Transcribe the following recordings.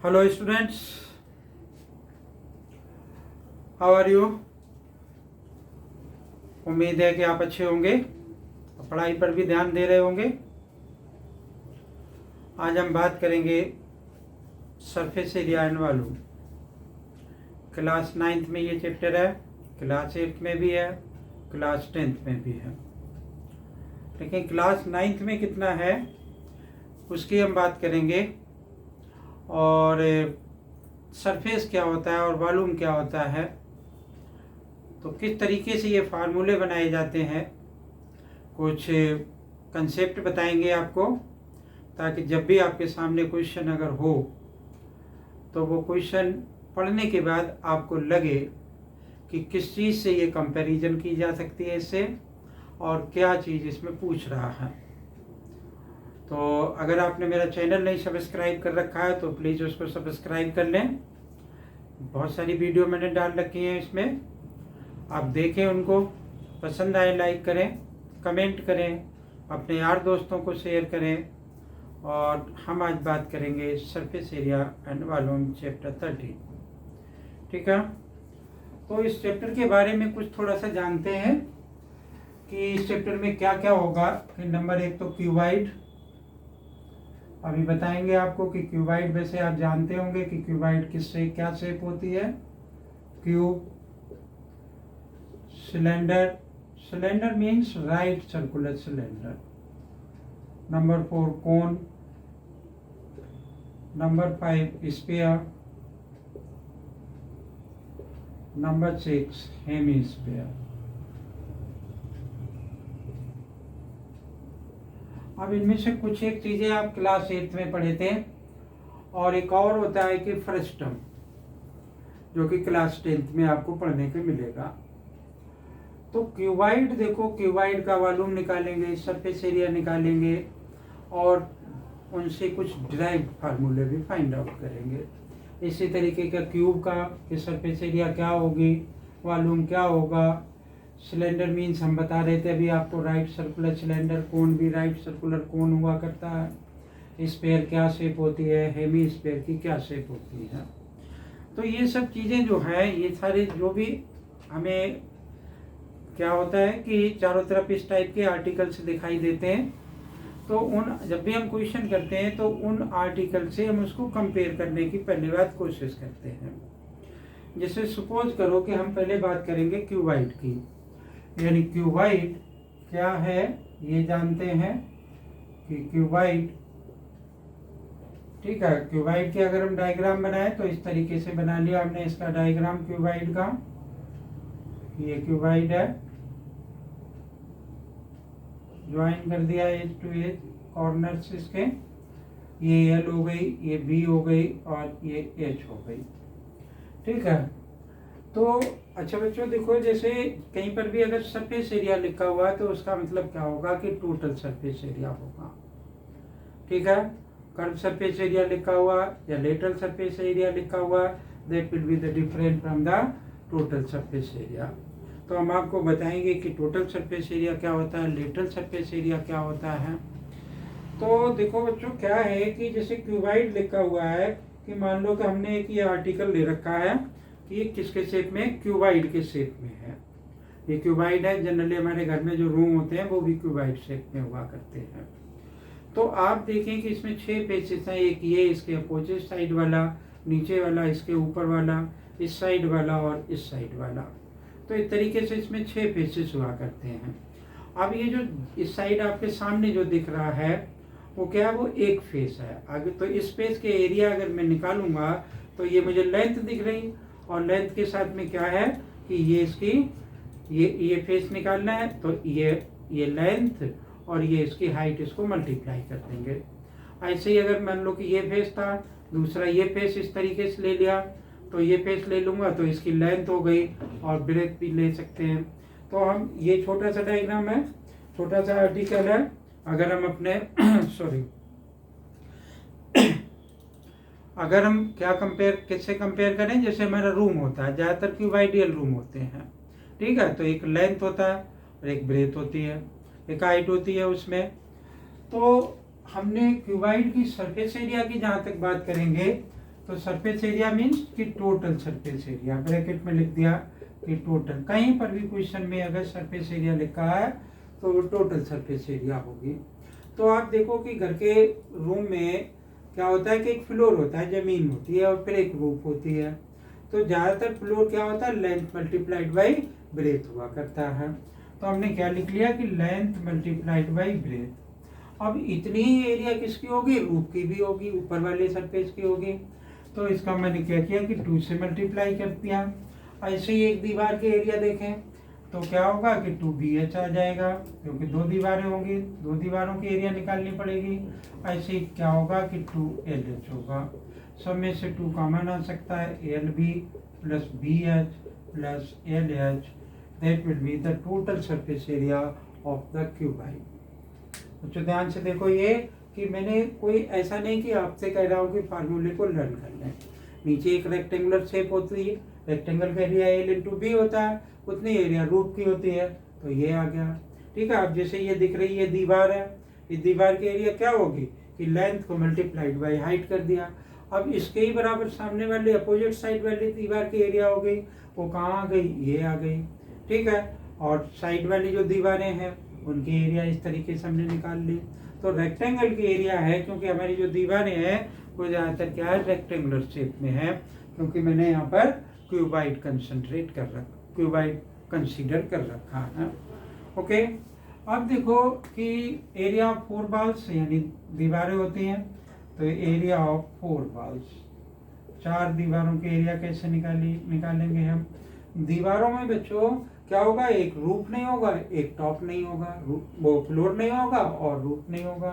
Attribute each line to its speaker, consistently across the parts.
Speaker 1: Hello students, how are you. उम्मीद है कि आप अच्छे होंगे और पढ़ाई पर भी ध्यान दे रहे होंगे। आज हम बात करेंगे surface area and volume. Class 9th में ये चैप्टर है, क्लास 8th में भी है, क्लास 10th में भी है, लेकिन क्लास 9th में कितना है उसकी हम बात करेंगे। और सरफेस क्या होता है और वॉल्यूम क्या होता है, तो किस तरीके से ये फार्मूले बनाए जाते हैं, कुछ कंसेप्ट बताएंगे आपको, ताकि जब भी आपके सामने क्वेश्चन अगर हो तो वो क्वेश्चन पढ़ने के बाद आपको लगे कि किस चीज़ से ये कंपैरिजन की जा सकती है इससे, और क्या चीज़ इसमें पूछ रहा है। तो अगर आपने मेरा चैनल नहीं सब्सक्राइब कर रखा है तो प्लीज़ उसको सब्सक्राइब कर लें। बहुत सारी वीडियो मैंने डाल रखी हैं, इसमें आप देखें, उनको पसंद आए लाइक करें, कमेंट करें, अपने यार दोस्तों को शेयर करें। और हम आज बात करेंगे surface area and volume chapter 13। ठीक है, तो इस चैप्टर के बारे में कुछ थोड़ा सा जानते हैं कि इस चैप्टर में क्या क्या होगा। कि नंबर 1 तो क्यूबाइड, अभी बताएंगे आपको कि क्यूबाइड, वैसे आप जानते होंगे कि क्यूबाइड किससे क्या शेप होती है। Cube, cylinder, cylinder means right circular cylinder. Number 4 कोन, नंबर 5 स्फीयर, नंबर 6 हेमीस्फीयर। अब इनमें से कुछ एक चीजें आप क्लास 8 में पढ़े थे, और एक और होता है कि फ्रस्टम, जो कि क्लास 10th में आपको पढ़ने को मिलेगा। तो क्यूबाइड, देखो क्यूबाइड का वॉल्यूम निकालेंगे, सरफेस एरिया निकालेंगे, और उनसे कुछ डिराइव फार्मूले भी फाइंड आउट करेंगे। इसी तरीके का क्यूब का कि सरफेस एरिया क्या होगी, वॉल्यूम क्या होगा। सिलेंडर मीन्स हम बता रहे थे अभी आपको, राइट सर्कुलर सिलेंडर। कोन भी राइट सर्कुलर कोन हुआ करता है। स्फीयर क्या शेप होती है, हेमी स्फीयर की क्या शेप होती है। तो ये सब चीज़ें जो है, ये सारे जो भी हमें क्या होता है कि चारों तरफ इस टाइप के आर्टिकल्स दिखाई देते हैं, तो उन जब भी हम क्वेश्चन करते हैं तो उन आर्टिकल से हम उसको कंपेयर करने की पहली बात कोशिश करते हैं। जैसे सपोज करो कि हम पहले बात करेंगे क्यूबाइड की, यानी क्यूबाइड क्या है ये जानते हैं कि क्यूबाइड, ठीक है, क्यूबाइड के अगर हम डायग्राम बनाए तो इस तरीके से बना लिया हमने इसका डायग्राम क्यूबाइड का। ये क्यूबाइड है, ज्वाइन कर दिया एज टू एज कॉर्नर्स इसके, ये एल हो गई, ये बी हो गई, और ये एच हो गई। ठीक है, तो अच्छा बच्चों देखो, जैसे कहीं पर भी अगर सरफेस एरिया लिखा हुआ है तो उसका मतलब क्या होगा कि टोटल सरफेस एरिया होगा। ठीक है, कर्व सरफेस एरिया लिखा हुआ या लेटरल सरफेस एरिया लिखा हुआ, that will be the different from the total surface area. तो हम आपको बताएंगे कि टोटल सरफेस एरिया क्या होता है, लेटरल सरफेस एरिया क्या होता है। तो देखो बच्चों क्या है कि जैसे क्यूबाइड लिखा हुआ है, कि मान लो कि हमने एक ये आर्टिकल ले रखा है कि ये किसके शेप में, क्यूबाइड के शेप में है। ये क्यूबाइड है, जनरली हमारे घर में जो रूम होते हैं वो भी क्यूबाइड शेप में हुआ करते हैं। तो आप देखें कि इसमें 6 फेसेस हैं, एक ये इसके अपोजिट साइड वाला, नीचे वाला इसके ऊपर वाला, इस साइड वाला और इस साइड वाला। तो इस तरीके से इसमें 6 फेसेस हुआ करते हैं। अब ये जो इस साइड आपके सामने जो दिख रहा है वो क्या है, वो एक फेस है आगे। तो इस फेस के एरिया अगर मैं निकालूंगा तो ये मुझे लेंथ दिख रही, और लेंथ के साथ में क्या है कि ये इसकी ये फेस निकालना है, तो ये लेंथ और ये इसकी हाइट, इसको मल्टीप्लाई कर देंगे। ऐसे ही अगर मान लो कि ये फेस था, दूसरा ये फेस इस तरीके से ले लिया, तो ये फेस ले लूंगा तो इसकी लेंथ हो गई, और ब्रेथ भी ले सकते हैं। तो हम ये छोटा सा डायग्राम है, छोटा सा आर्टिकल है। अगर हम अपने सॉरी अगर हम क्या किससे कंपेयर करें, जैसे हमारा रूम होता है, ज़्यादातर क्यूबाइडियल रूम होते हैं। ठीक है, तो एक लेंथ होता है और एक ब्रेथ होती है, एक हाइट होती है उसमें। तो हमने क्यूबाइड की सरफेस एरिया की जहाँ तक बात करेंगे तो सरफेस एरिया मीन्स कि टोटल सरफेस एरिया, ब्रैकेट में लिख दिया कि टोटल। कहीं पर भी क्वेश्चन में अगर सरफेस एरिया लिखा है तो वो टोटल सरफेस एरिया होगी। तो आप देखो कि घर के रूम में क्या होता है कि एक फ्लोर होता है, जमीन होती है, और फिर एक रूफ होती है। तो ज़्यादातर फ्लोर क्या होता है, लेंथ मल्टीप्लाइड बाई ब्रेथ हुआ करता है। तो हमने क्या लिख लिया कि लेंथ मल्टीप्लाइड बाई ब्रेथ। अब इतनी ही एरिया किसकी होगी, रूफ की भी होगी, ऊपर वाले सरफेस की होगी। तो इसका मैंने क्या किया कि 2 से मल्टीप्लाई कर दिया। ऐसे ही एक दीवार के एरिया देखें तो क्या होगा कि 2BH आ जाएगा, क्योंकि 2 दीवारें होंगी, 2 दीवारों की एरिया निकालनी पड़ेगी। ऐसे ही क्या होगा कि 2LH होगा। सब में से 2 कॉमन आ सकता है, LB plus BH plus LH, that will be the total surface area of the cuboid. तो ध्यान से देखो ये कि मैंने कोई ऐसा नहीं कि आपसे कह रहा हूँ कि फार्मूले को लर्न कर लें। नीचे एक रेक्टेंगुलर शेप होती है, रेक्टेंगल का एरिया L/B होता है, उतनी एरिया रूफ की होती है। तो ये आ गया, ठीक है। अब जैसे ये दिख रही है दीवार है, इस दीवार की एरिया क्या होगी कि लेंथ को मल्टीप्लाइड बाई हाइट कर दिया। अब इसके ही बराबर सामने वाली अपोजिट साइड वाली दीवार की एरिया हो गई, वो कहाँ आ गई, ये आ गई, ठीक है। और साइड वाली जो दीवारें हैं उनकी एरिया इस तरीके से हमने निकाल ली। तो रेक्टेंगल की एरिया है, क्योंकि हमारी जो दीवारें हैं वो ज़्यादातर क्या है, रेक्टेंगुलर शेप में है, क्योंकि मैंने यहाँ पर क्यूबाइड कंसीडर कर रखा है। ओके, अब देखो कि एरिया ऑफ 4 वॉल्स यानी दीवारें होती हैं, तो एरिया ऑफ 4 वॉल्स, 4 दीवारों के एरिया कैसे निकालेंगे हम। दीवारों में बच्चों क्या होगा, एक रूफ नहीं होगा, एक टॉप नहीं होगा, वो फ्लोर नहीं होगा और रूफ नहीं होगा।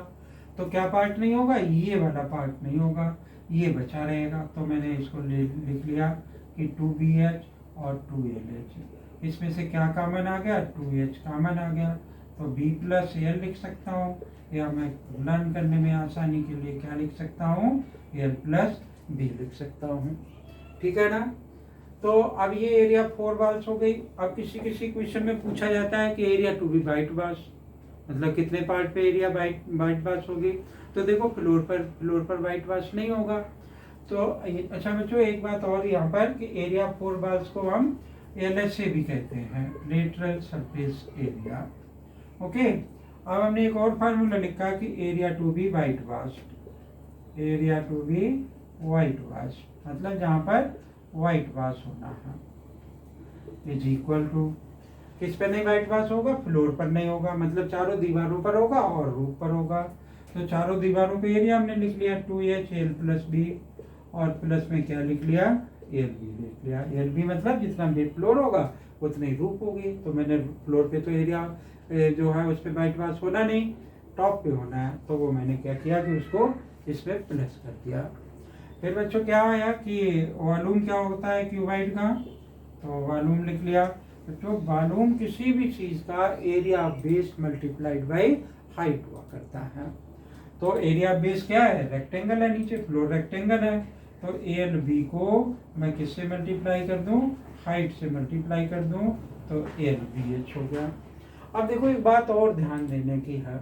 Speaker 1: तो क्या पार्ट नहीं होगा, ये वाला पार्ट नहीं होगा, ये बचा रहेगा। तो मैंने इसको लिख लिया कि 2BH और 2LH। इसमें से क्या कॉमन आ गया, 2H कॉमन आ गया। तो B प्लस L लिख सकता हूँ, या मैं लर्न करने में आसानी के लिए क्या लिख सकता हूँ, L प्लस B लिख सकता हूँ, ठीक है ना। तो अब ये एरिया 4 वॉल्स हो गई। अब किसी क्वेश्चन में पूछा जाता है कि area to be white walls, मतलब कितने पार्ट पे एरिया वाइट वॉल्स होगी। तो देखो फ्लोर पर वाइट वॉल्स नहीं होगा। तो अच्छा बच्चों, एक बात और यहाँ पर कि एरिया 4 वॉल्स को हम LSA भी कहते हैं, लेटरल सरफेस एरिया। ओके, अब हमने एक और फार्मूला लिखा कि area to be white walls, area to be white walls, मतलब जहाँ पर वाइट वॉश होना है, इज इक्वल टू किस पे नहीं वाइट वॉश होगा, फ्लोर पर नहीं होगा, मतलब चारों दीवारों पर होगा और रूफ पर होगा। तो चारों दीवारों पे एरिया हमने लिख लिया 2H L प्लस B, और प्लस में क्या लिख लिया, LB लिख लिया। LB मतलब जितना भी फ्लोर होगा उतनी रूफ होगी। तो मैंने फ्लोर पे तो एरिया जो है उस पर वाइट वॉश होना नहीं, टॉप पे होना है, तो वो मैंने क्या किया कि उसको इसमें प्लस कर दिया। फिर बच्चों क्या आया कि वॉल्यूम क्या होता है क्यूबाइड का, तो वॉल्यूम लिख लिया। बच्चों वॉल्यूम किसी भी चीज का area base multiplied by height हुआ करता है। तो एरिया बेस क्या है, रेक्टेंगल है, नीचे फ्लोर रेक्टेंगल है, तो LB को मैं किससे मल्टीप्लाई कर दूं, हाइट से मल्टीप्लाई कर दूं, तो LBH हो गया। अब देखो एक बात और ध्यान देने की है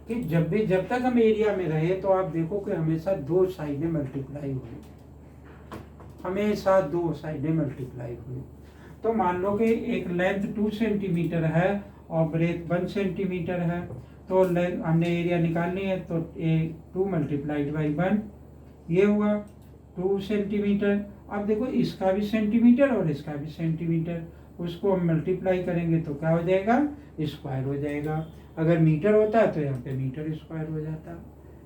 Speaker 1: कि जब तक हम एरिया में रहे तो आप देखो कि हमेशा 2 साइडें मल्टीप्लाई हुई, हमेशा 2 साइडें मल्टीप्लाई हुई। तो मान लो कि एक लेंथ 2 सेंटीमीटर है और ब्रेथ 1 सेंटीमीटर है, तो हमने एरिया निकालनी है, तो 2 मल्टीप्लाइड बाई 1 ये हुआ 2 सेंटीमीटर। अब देखो इसका भी सेंटीमीटर और इसका भी सेंटीमीटर, उसको हम मल्टीप्लाई करेंगे तो क्या हो जाएगा, स्क्वायर हो जाएगा। अगर मीटर होता तो यहाँ पे मीटर स्क्वायर हो जाता,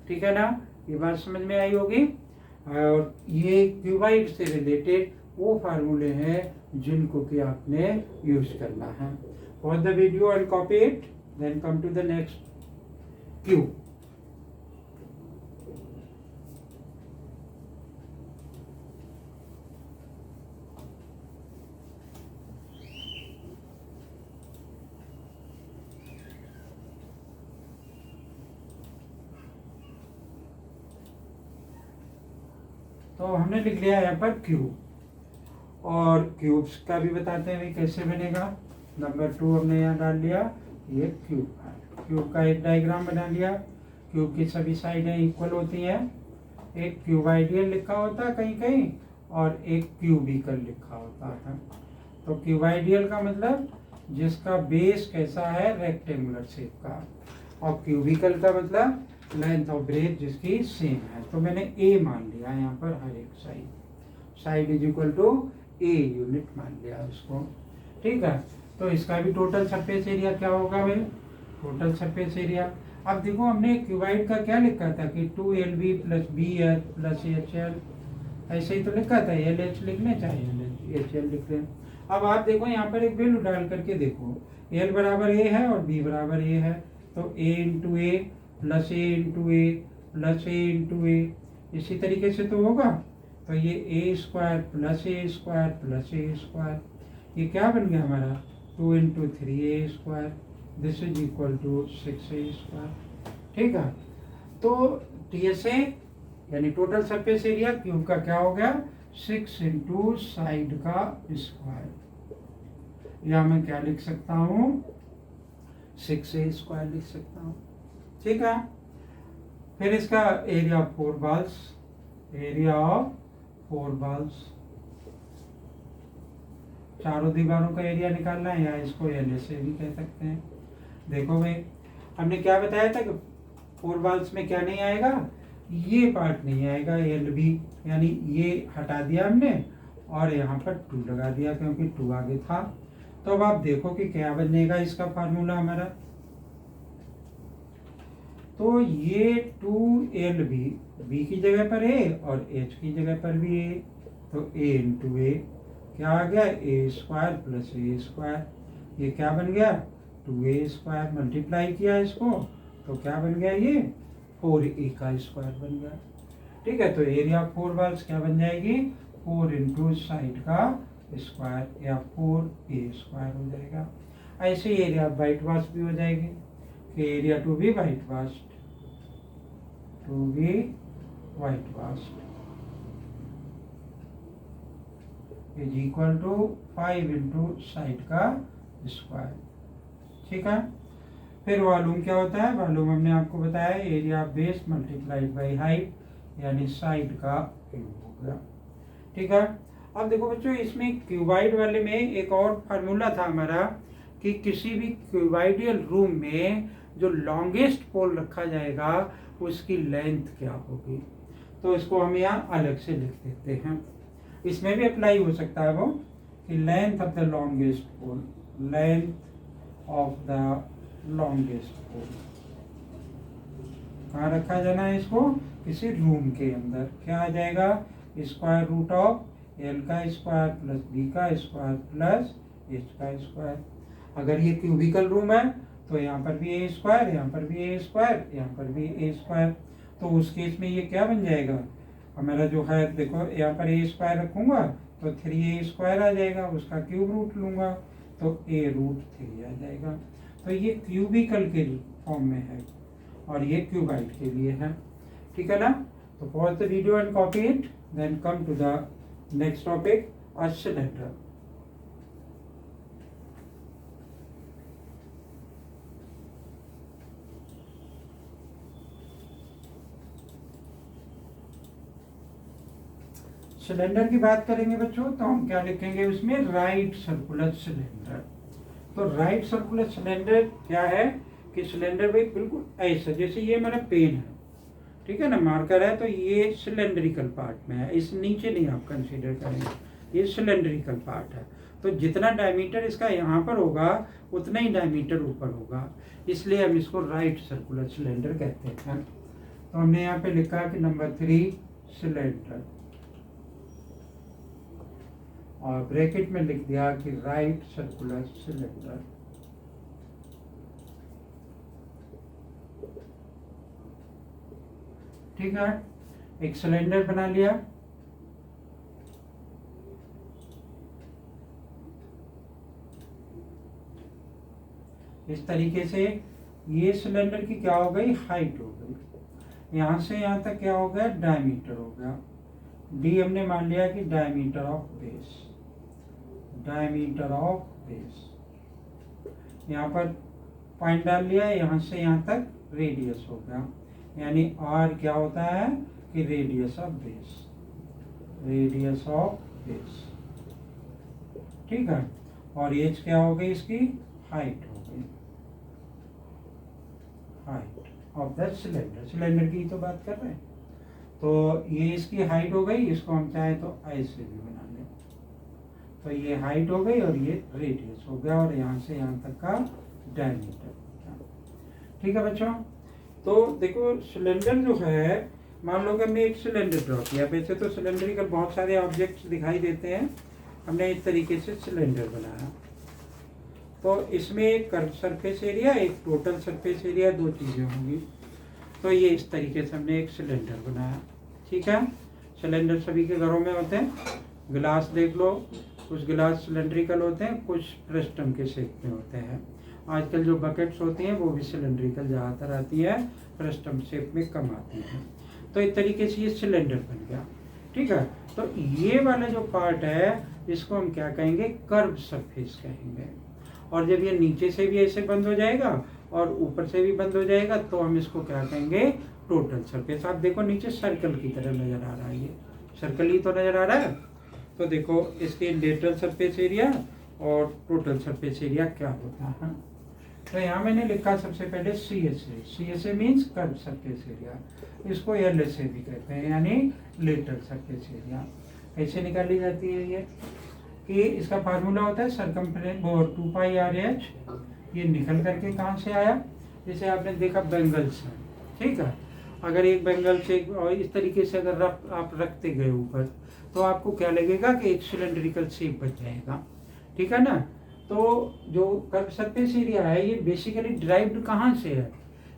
Speaker 1: ठीक है ना। ये बात समझ में आई होगी। और ये क्यूबाइड से रिलेटेड वो फार्मूले हैं जिनको कि आपने यूज करना है। Watch the video and copy it, then come to the next cube. तो हमने लिख लिया यहाँ पर क्यूब, और क्यूब्स का भी बताते हैं कैसे बनेगा। नंबर 2 हमने यहाँ डाल लिया, ये क्यूब का एक डायग्राम बना लिया। क्यूब की सभी साइडें इक्वल होती हैं, एक क्यूबाइडियल लिखा होता है कहीं कहीं और एक क्यूबिकल लिखा होता है। तो क्यूबाइडियल का मतलब जिसका बेस कैसा है, रेक्टेंगुलर शेप का, और क्यूबिकल का मतलब लेंथ और ब्रेथ जिसकी सेम है। तो मैंने ए मान लिया यहाँ पर हर एक side is equal to a unit मान लिया उसको। ठीक है, तो इसका भी टोटल सरफेस एरिया क्या होगा भाई, टोटल सरफेस एरिया। अब देखो हमने क्यूबाइड का क्या लिखा था कि 2LB + BH + HL, ऐसे ही तो लिखा था, LH लिखने चाहिए, HL लिख रहे हैं। अब आप देखो यहाँ पर एक वैल्यू डाल करके देखो, L बराबर A है और B बराबर A है, तो A × A + A × A + A × A, इसी तरीके से तो होगा। तो ये A² + A² + A², ये क्या बन गया हमारा 2 × 3A², this is equal to 6A²। ठीक है, तो TSA यानी टोटल सरफेस एरिया क्यूब का क्या हो गया 6 × साइड का स्क्वायर, या मैं क्या लिख सकता हूँ 6A² लिख सकता हूँ। ठीक है, फिर इसका area of 4 balls, area of 4 balls, चारों दीवारों का एरिया निकालना है, या इसको LSA भी कह सकते हैं। देखो भाई हमने क्या बताया था कि 4 बॉल्स में क्या नहीं आएगा, ये पार्ट नहीं आएगा LB, यानी ये हटा दिया हमने और यहाँ पर 2 लगा दिया क्योंकि 2 आगे था। तो अब आप देखो कि क्या बनेगा इसका फार्मूला हमारा, तो ये 2LB, B की जगह पर A और H की जगह पर भी A, तो A × A क्या आ गया A² + A², ये क्या बन गया 2A², मल्टीप्लाई किया इसको तो क्या बन गया ये 4A² बन गया। ठीक है, तो एरिया ऑफ 4 बॉल्स क्या बन जाएगी 4 × साइड का स्क्वायर, या 4A² हो जाएगा। ऐसे ही एरिया ऑफ वाइट वाश भी हो जाएगी कि area to be whitewash, is equal to 5 × side का स्क्वायर। ठीक है, फिर वॉल्यूम क्या होता है, वॉल्यूम हमने आपको बताया area of base multiplied by height, यानी साइड का क्यूब हो गया। ठीक है, अब देखो बच्चों इसमें क्यूबाइड वाले में एक और फार्मूला था हमारा कि किसी भी क्यूबाइडियल रूम में जो लॉन्गेस्ट पोल रखा जाएगा उसकी लेंथ क्या होगी, तो इसको हम यहाँ अलग से लिख देते हैं। इसमें भी अप्लाई हो सकता है वो कि length of the longest pole, length of the longest pole कहाँ रखा जाना है इसको, किसी रूम के अंदर। क्या आ जाएगा √, L का स्क्वायर + B का स्क्वायर + H का स्क्वायर। अगर ये क्यूबिकल रूम है तो यहाँ पर भी A², यहाँ पर भी A², यहाँ पर भी A², तो उस केस में ये क्या बन जाएगा हमारा जो है, देखो यहाँ पर A² रखूंगा तो 3A² आ जाएगा, उसका क्यूब रूट लूंगा तो A√3 आ जाएगा। तो ये क्यूबिकल के फॉर्म में है और ये क्यूबाइड के लिए है। ठीक है ना, तो pause the video and copy it, then come to the next topic, a cylinder. Cylinder की बात करेंगे बच्चों तो हम क्या लिखेंगे उसमें, राइट सर्कुलर सिलेंडर। तो राइट सर्कुलर सिलेंडर क्या है कि सिलेंडर भाई बिल्कुल ऐसा, जैसे ये मेरा पेन है, ठीक है ना, मार्कर है, तो ये सिलेंड्रिकल पार्ट में है, इस नीचे नहीं आप कंसीडर करेंगे, ये सिलेंड्रिकल पार्ट है। तो जितना डायमीटर इसका यहाँ पर होगा उतना ही डायमीटर ऊपर होगा, इसलिए हम इसको राइट सर्कुलर सिलेंडर कहते हैं। तो हमने यहाँ पे लिखा कि नंबर 3 सिलेंडर, और ब्रैकेट में लिख दिया कि राइट सर्कुलर सिलेंडर। ठीक है, एक सिलेंडर बना लिया। इस तरीके से ये सिलेंडर की क्या हो गई, हाइट हो गई, यहाँ से यहाँ तक क्या हो गया, डायमीटर हो गया। डी हमने मान लिया कि diameter of base, diameter of base, यहाँ पर पॉइंट डाल लिया, यहाँ से यहाँ तक रेडियस हो गया, यानी आर क्या होता है कि radius of base, radius of base, ठीक है। और एच क्या हो गई, इसकी हाइट हो गई, height of the cylinder, cylinder की तो बात कर रहे हैं। तो ये इसकी हाइट हो गई, इसको हम चाहे तो ऐसे भी बना लें। तो ये हाइट हो गई और ये रेडियस हो गया, और यहाँ से यहाँ तक का डायमीटर, ठीक है बच्चों। तो देखो सिलेंडर जो है, मान लो कि हमने एक सिलेंडर ड्रॉ किया। वैसे तो सिलेंड्रिकल बहुत सारे ऑब्जेक्ट्स दिखाई देते हैं, हमने इस तरीके से सिलेंडर बनाया। तो इसमें एक कर्व सरफेस एरिया, एक टोटल सरफेस एरिया, दो चीज़ें होंगी। तो ये इस तरीके से हमने एक सिलेंडर बनाया, ठीक है। सिलेंडर सभी के घरों में होते हैं। गिलास देख लो, कुछ गिलास सिलेंड्रिकल होते हैं, कुछ फ्रस्टम के शेप में होते हैं। आजकल जो बकेट्स होती हैं वो भी सिलेंड्रिकल ज़्यादातर आती है, फ्रस्टम शेप में कम आती हैं। तो इस तरीके से ये सिलेंडर बन गया, ठीक है। तो ये वाला जो पार्ट है इसको हम क्या कहेंगे, कर्व सरफेस कहेंगे। और जब ये नीचे से भी ऐसे बंद हो जाएगा और ऊपर से भी बंद हो जाएगा तो हम इसको क्या कहेंगे, टोटल सरफेस। आप देखो नीचे सर्कल की तरह नजर आ रहा है, ये सर्कल ही तो नजर आ रहा है। तो देखो इसके लेटरल सरफेस एरिया और टोटल सरफेस एरिया क्या होता है। तो यहाँ मैंने लिखा सबसे पहले CSA, CSA means curve surface area, इसको LSA भी कहते हैं, यानी लेटरल सरफेस एरिया। कैसे निकाली जाती है ये, कि इसका फार्मूला होता है सरकमफ्रेंस 2πRH। ये निकल करके कहाँ से आया, जैसे आपने देखा बेंगल से, ठीक है। अगर एक बेंगल से और इस तरीके से अगर आप रखते गए ऊपर, तो आपको क्या लगेगा कि एक सिलेंड्रिकल शेप बच जाएगा, ठीक है ना। तो जो कर्व सरफेस एरिया है ये बेसिकली ड्राइव्ड कहाँ से है,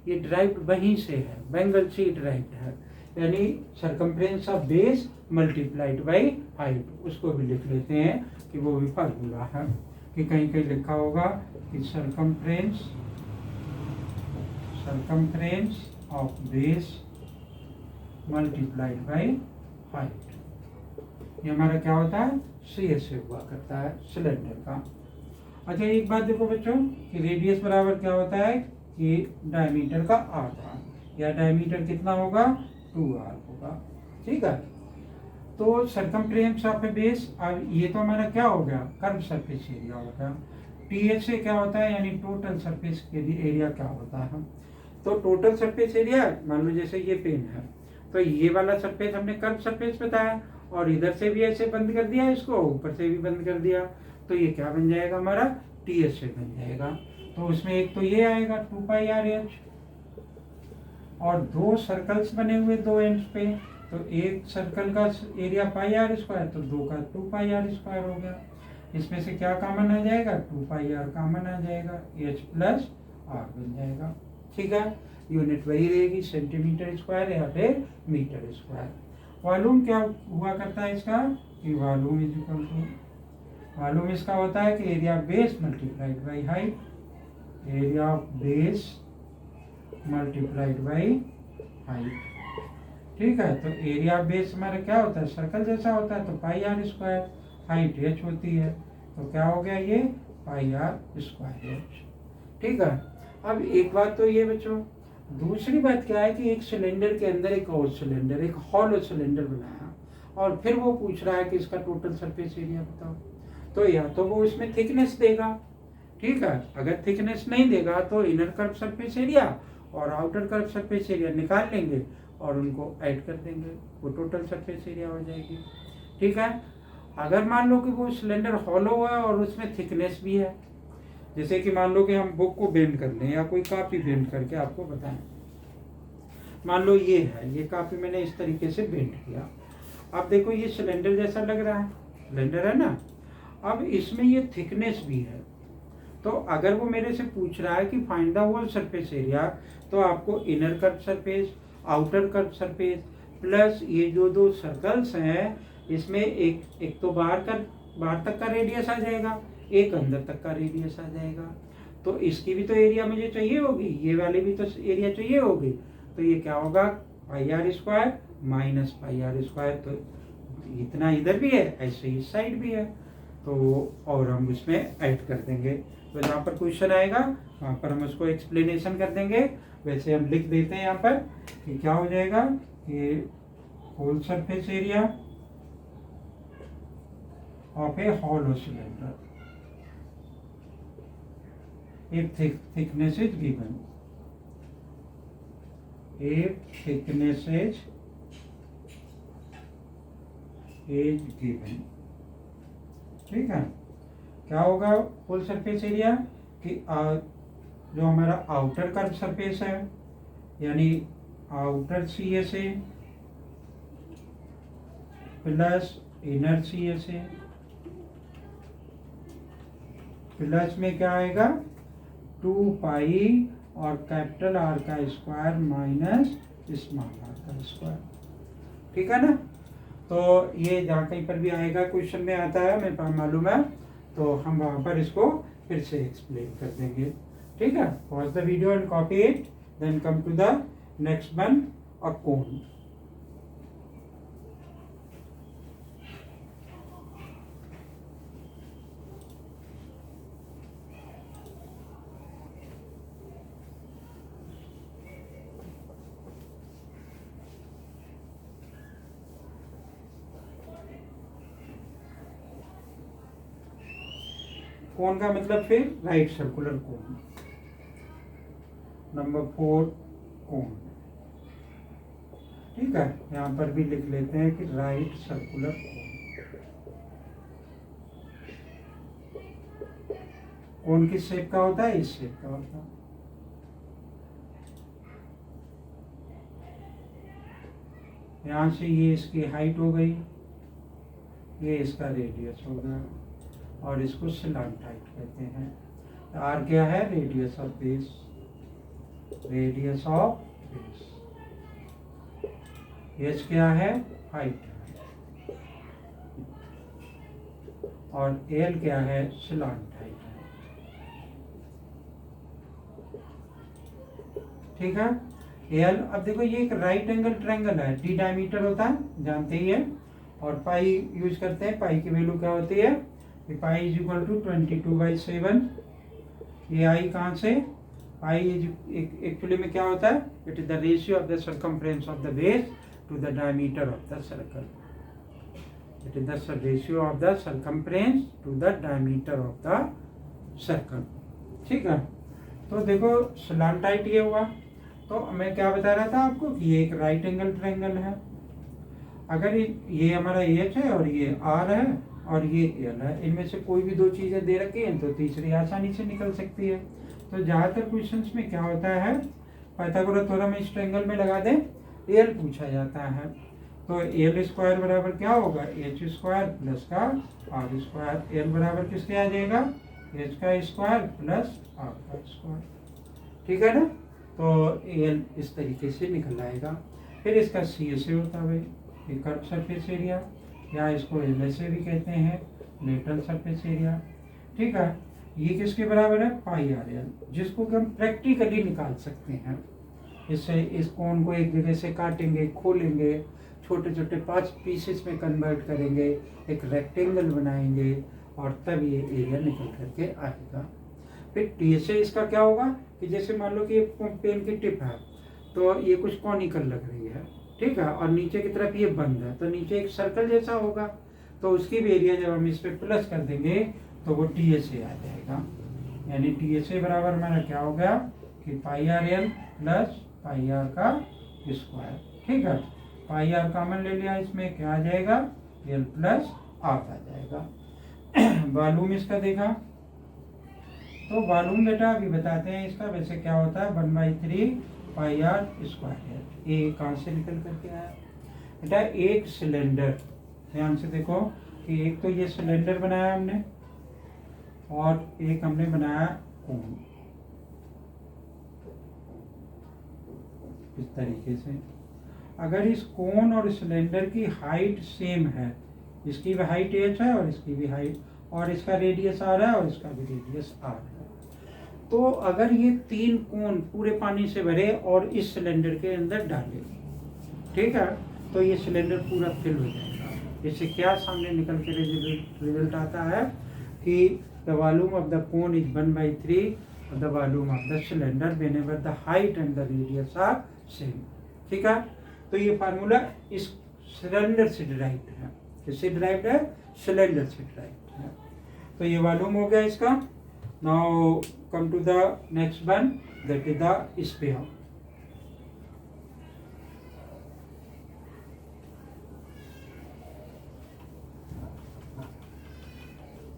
Speaker 1: ये ड्राइव्ड वहीं से है, बेंगल से ड्राइव्ड है, यानी circumference of base multiplied by height. उसको भी लिख लेते हैं कि वो भी फार्मूला है, कि कहीं कहीं लिखा होगा कि circumference of base multiplied by height. ये हमारा क्या होता है, CSA हुआ करता है सिलेंडर का। अच्छा एक बात देखो बच्चों, कि रेडियस बराबर क्या होता है, कि डायमीटर का आधा, या डायमीटर कितना होगा, 2r होगा, ठीक है। तो सरकमफ्रेंस ऑफ ए बेस, अब ये तो हमारा क्या हो गया, कर्व सरफेस एरिया हो गया। TSA क्या होता है, यानी टोटल सरफेस एरिया क्या होता है। तो टोटल सरफेस एरिया, मान लो जैसे ये पेन है, तो ये वाला सरफेस हमने कर्व सरफेस बताया, और इधर से भी ऐसे बंद कर दिया इसको, ऊपर से भी बंद कर दिया, तो ये क्या बन जाएगा, हमारा TSA बन जाएगा। तो उसमें एक तो ये आएगा 2πRH, और दो सर्कल्स बने हुए दो एंड्स पे, तो एक सर्कल का एरिया πr², तो दो का 2πr² हो गया। इसमें से क्या कॉमन आ जाएगा, 2πr कॉमन आ जाएगा, H प्लस R बन जाएगा, ठीक है। यूनिट वही रहेगी, सेंटीमीटर स्क्वायर या फिर मीटर स्क्वायर। वॉल्यूम क्या हुआ करता है इसका, कि volume is equal to, volume इसका होता है कि area base multiplied by height, area of base multiplied by height, ठीक है। तो एरिया बेस हमारा क्या होता है, सर्कल जैसा होता है, तो πr², हाइट h होती है, तो क्या हो गया ये πr²h, ठीक है। अब एक बात तो ये बच्चों, दूसरी बात क्या है कि एक सिलेंडर के अंदर एक और सिलेंडर, एक हॉलो सिलेंडर बनाया, और फिर वो पूछ रहा है कि इसका टोटल सरफेस एरिया बताओ। तो या तो वो इसमें थिकनेस देगा, ठीक है। अगर थिकनेस नहीं देगा तो इनर कर्व सरफेस एरिया और आउटर कर्व सरफेस एरिया निकाल लेंगे और उनको ऐड कर देंगे, वो टोटल सरफेस एरिया हो जाएगी, ठीक है। अगर मान लो कि वो सिलेंडर हॉलो है और उसमें थिकनेस भी है, जैसे कि मान लो कि हम बुक को बेंड कर लें या कोई कापी बेंड करके आपको बताएं, मान लो ये है, ये कापी मैंने इस तरीके से बेंड किया, अब देखो ये सिलेंडर जैसा लग रहा है, सिलेंडर है ना। अब इसमें ये थिकनेस भी है, तो अगर वो मेरे से पूछ रहा है कि find the whole surface area, तो आपको inner curve surface, outer curve surface plus ये जो दो सर्कल्स हैं, इसमें एक तो बाहर तक का रेडियस आ जाएगा, एक अंदर तक का रेडियस आ जाएगा, तो इसकी भी तो एरिया मुझे चाहिए होगी, ये वाले भी तो एरिया चाहिए होगी, तो ये क्या होगा πr² माइनस πr², तो इतना इधर भी है ऐसे इस साइड भी है, तो और हम उसमें ऐड कर देंगे। तो जहाँ पर क्वेश्चन आएगा वहाँ पर हम उसको एक्सप्लेनेशन कर देंगे। वैसे हम लिख देते हैं यहाँ पर कि क्या हो जाएगा कि whole surface area of a hollow cylinder if thickness is given. If thickness is given, ठीक है। क्या होगा होल सरफेस एरिया कि जो हमारा आउटर कर्व सरफेस है यानी outer CSA plus inner CSA plus में क्या आएगा 2 पाई और कैपिटल R का स्क्वायर माइनस स्मॉल r का स्क्वायर, ठीक है ना। तो ये जहाँ कहीं पर भी आएगा क्वेश्चन में आता है, मेरे पास मालूम है, तो हम वहाँ पर इसको फिर से एक्सप्लेन कर देंगे, ठीक है। Watch the video and copy it, then come to the next one, a cone. Cone का मतलब फिर right circular cone. Number 4 cone, ठीक है। यहाँ पर भी लिख लेते हैं कि राइट सर्कुलर कोन। कोन किस शेप का होता है? इस शेप का होता है। यहाँ से ये इसकी हाइट हो गई, ये इसका रेडियस होगा और इसको स्लैंट हाइट कहते हैं। आर क्या है? Radius of base, radius of base. H क्या है? हाइट, और एल क्या है? स्लैंट हाइट, ठीक है। एल, अब देखो ये एक राइट एंगल ट्रायंगल है, डी डायमीटर होता है, जानते ही है, और पाई यूज करते हैं। पाई की वैल्यू क्या होती है? Pi is equal to 22/7। ये आई कहाँ से? पाई इज एक्चुअली में क्या होता है? It is the ratio of the circumference of the base to the diameter of the circle. It is the ratio of the circumference to the diameter of the circle, ठीक है। तो देखो slant height ये हुआ। तो मैं क्या बता रहा था आपको कि ये एक राइट एंगल ट्रायंगल है। अगर ये हमारा एच है और ये आर है और ये एल है, इनमें से कोई भी दो चीजें दे रखी हैं तो तीसरी आसानी से निकल सकती है। तो ज्यादातर क्वेश्चंस में क्या होता है, पाइथागोरस थ्योरम इस ट्रायंगल में लगा दे, एल पूछा जाता है। तो एल स्क्वायर बराबर क्या होगा? एच स्क्वायर प्लस का आर स्क्वायर। एल बराबर किसके आ जाएगा? एच का स्क्वायर प्लस आर का स्क्वायर, ठीक है ना। तो एल इस तरीके से निकल आएगा। फिर इसका CSA होता है भाई कर्व सरफेस एरिया, या इसको LSA भी कहते हैं, लेटरल सरफेस एरिया, ठीक है। ये किसके बराबर है? पाई आर एल, जिसको कि हम प्रैक्टिकली निकाल सकते हैं। इससे इस कोण को एक जगह से काटेंगे, खोलेंगे, छोटे छोटे 5 पीसेस में कन्वर्ट करेंगे, एक रेक्टेंगल बनाएंगे और तब ये एरिया निकल करके आएगा। फिर TSA इसका क्या होगा कि जैसे मान लो कि ये पेन की टिप है, तो ये कुछ कॉनिकल लग रही है, ठीक है, और नीचे की तरफ ये बंद है, तो नीचे एक सर्कल जैसा होगा, तो उसकी भी एरिया जब हम इस पे प्लस कर देंगे तो वो TSA आ जाएगा। यानी TSA बराबर हमारा क्या हो गया कि pi R L plus pi R का स्क्वायर, ठीक है। पाई आर कॉमन ले लिया, इसमें क्या आ जाएगा? एल प्लस आर आ जाएगा। वॉल्यूम इसका देखा, तो वॉल्यूम बेटा अभी बताते हैं इसका। वैसे क्या होता है? 1/3 पाई आर स्क्वायर। ये कहाँ से निकल करके आया बेटा? एक सिलेंडर, ध्यान से देखो कि एक तो ये सिलेंडर बनाया हमने और एक हमने बनाया कोन, इस तरीके से। अगर इस कोन और सिलेंडर की हाइट सेम है, इसकी भी हाइट h है और इसकी भी हाइट, और इसका रेडियस r है और इसका भी रेडियस r है, तो अगर ये 3 कोन पूरे पानी से भरे और इस सिलेंडर के अंदर डाले, ठीक है, तो ये सिलेंडर पूरा फिल हो जाएगा। इससे क्या सामने निकल के रिजल्ट आता है कि the volume of the cone is 1/3 of the volume of the cylinder whenever the height and the radius are same, ठीक है। तो ये फार्मूला इस सिलेंडर से डिराइव्ड है। किससे डिराइव्ड है? सिलेंडर से डिराइव्ड है। तो ये मालूम हो गया इसका। Now come to the next one, that is the sphere.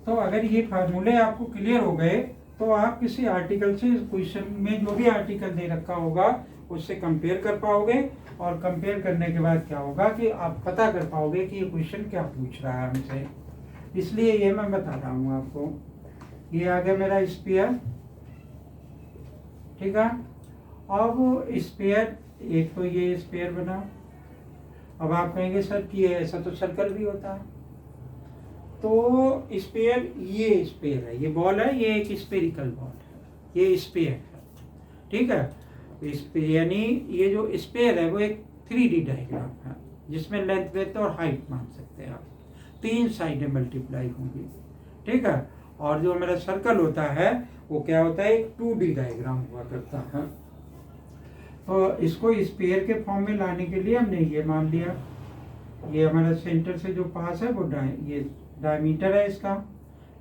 Speaker 1: तो अगर ये फार्मूले आपको क्लियर हो गए तो आप किसी आर्टिकल से, क्वेश्चन में जो भी आर्टिकल दे रखा होगा उससे कंपेयर कर पाओगे, और कंपेयर करने के बाद क्या होगा कि आप पता कर पाओगे कि ये क्वेश्चन क्या पूछ रहा है हमसे। इसलिए ये मैं बता रहा हूँ आपको। ये आ गया मेरा स्फीयर, ठीक है। अब स्फीयर, एक तो ये स्फीयर बना। अब आप कहेंगे सर कि ऐसा तो सर्कल भी होता है। तो स्फीयर, ये स्फीयर है, ये बॉल है, ये एक स्फेरिकल बॉल है, ये स्फीयर है, ठीक है। यानी ये जो स्फीयर है वो एक 3D डायग्राम है, जिसमें लेंथ, ब्रेथ और हाइट मान सकते हैं आप। 3 साइडें मल्टीप्लाई होंगी, ठीक है। और जो मेरा सर्कल होता है वो क्या होता है? एक 2D डायग्राम हुआ करता है। तो इसको स्फीयर के फॉर्म में लाने के लिए हमने ये मान लिया, ये हमारा सेंटर से जो पास है वो ये डायमीटर है इसका,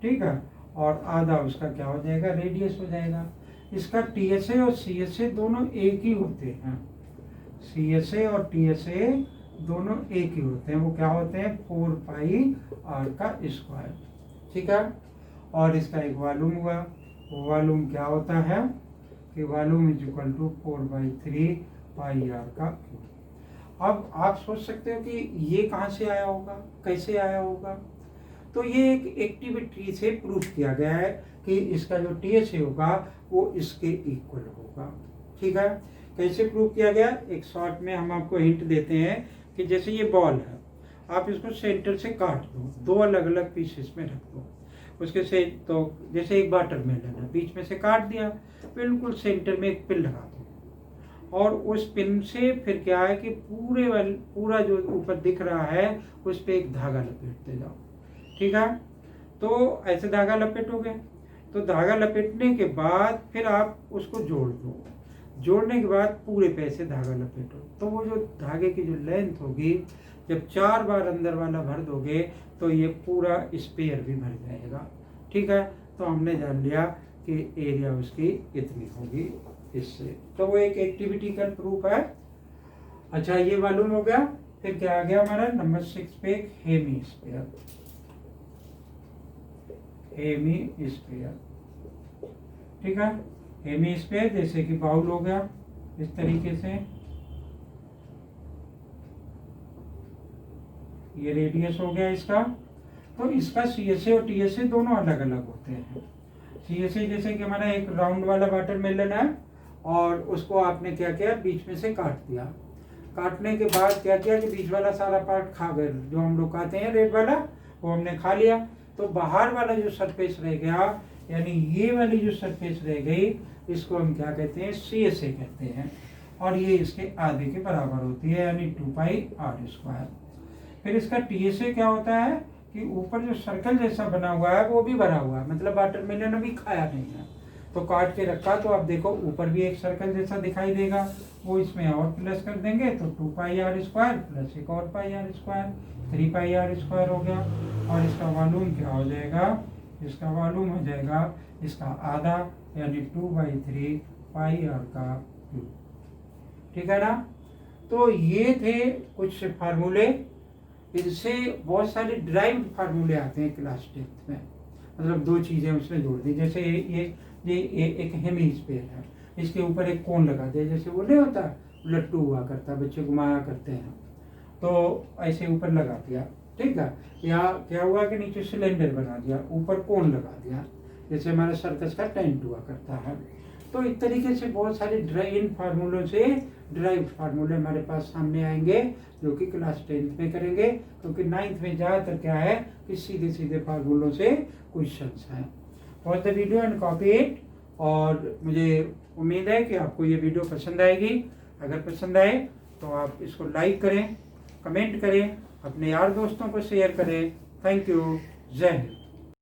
Speaker 1: ठीक है। और आधा उसका क्या हो जाएगा? रेडियस हो जाएगा। इसका TSA और CSA दोनों एक ही होते हैं। CSA और TSA दोनों एक ही होते हैं। वो क्या होते हैं? 4 पाई r का स्क्वायर, ठीक है। और इसका एक वॉल्यूम हुआ, वो वॉल्यूम क्या होता है कि volume is equal to 4/3 pi r का क्यूब। अब आप सोच सकते हो कि ये कहाँ से आया होगा, कैसे आया होगा? तो ये एक एक्टिविटी से प्रूफ किया गया है कि इसका जो TSA होगा वो इसके इक्वल होगा, ठीक है। कैसे प्रूफ किया गया? एक शॉर्ट में हम आपको हिंट देते हैं कि जैसे ये बॉल है, आप इसको सेंटर से काट दो, 2 अलग अलग पीसेस में रख दो। उसके से तो जैसे एक वाटरमेलन है, बीच में से काट दिया, बिल्कुल सेंटर में एक पिन लगा दो, और उस पिन से फिर क्या है कि पूरा जो ऊपर दिख रहा है उस पर एक धागा लपेटते जाओ, ठीक है। तो ऐसे धागा लपेटोगे, तो धागा लपेटने के बाद फिर आप उसको जोड़ दो, जोड़ने के बाद पूरे पे से धागा लपेटो। तो वो जो धागे की जो लेंथ होगी, जब 4 बार अंदर वाला भर दोगे तो ये पूरा स्पेयर भी भर जाएगा, ठीक है। तो हमने जान लिया कि एरिया उसकी इतनी होगी इससे। तो वो एक एक्टिविटी का प्रूफ है। अच्छा, ये मालूम हो गया। फिर क्या आ गया हमारा नंबर 6 पे? एक हेमी स्पेयर, हेमी स्पेयर, ठीक है। हेमी स्पेयर जैसे कि बाउल हो गया इस तरीके से, ये रेडियस हो गया इसका। तो इसका CSA और TSA दोनों अलग अलग होते हैं। CSA जैसे कि हमारा एक राउंड वाला वाटरमेलन है, और उसको आपने क्या किया? बीच में से काट दिया। काटने के बाद क्या किया कि बीच वाला सारा पार्ट खा गए, जो हम लोग खाते हैं रेड वाला, वो हमने खा लिया। तो बाहर वाला जो सरफेस रह गया, यानी ये वाली जो सरफेस रह गई, इसको हम क्या कहते हैं? CSA कहते हैं। और ये इसके आधे के बराबर होती है, यानी 2 पाई r²। फिर इसका TSA क्या होता है कि ऊपर जो सर्कल जैसा बना हुआ है वो भी भरा हुआ है, मतलब वाटरमेलन अभी खाया नहीं है, तो काट के रखा। तो आप देखो ऊपर भी एक सर्कल जैसा दिखाई देगा, वो इसमें और प्लस कर देंगे तो 2 पाई r² प्लस एक और पाई r², 3 पाई r² हो गया। और इसका वॉल्यूम क्या हो जाएगा? इसका वॉल्यूम हो जाएगा इसका आधा, यानी 2/3 पाई r का क्यूब, ठीक है ना। तो ये थे कुछ फार्मूले। इनसे बहुत सारे ड्राइव्ड फार्मूले आते हैं क्लास 10th में, मतलब 2 चीज़ें उसने जोड़ दी। जैसे ये एक हेमी स्पेयर है, इसके ऊपर एक कोन लगा दिया, जैसे वो नहीं होता लट्टू हुआ करता, बच्चे घुमाया करते हैं, तो ऐसे ऊपर लगा दिया, ठीक है। या क्या हुआ कि नीचे सिलेंडर बना दिया, ऊपर कोन लगा दिया, जैसे हमारा सर्कस का टेंट हुआ करता है। तो इस तरीके से बहुत सारे इन फार्मूलों से ड्राइव फार्मूले हमारे पास सामने आएंगे, जो कि क्लास 10th में करेंगे, क्योंकि 9th में ज़्यादातर क्या है कि सीधे सीधे फार्मूलों से क्वेश्चंस हैं। Watch the video and copy it. और मुझे उम्मीद है कि आपको ये वीडियो पसंद आएगी। अगर पसंद आए तो आप इसको लाइक करें, कमेंट करें, अपने यार दोस्तों को शेयर करें। Thank you. जय हिंद।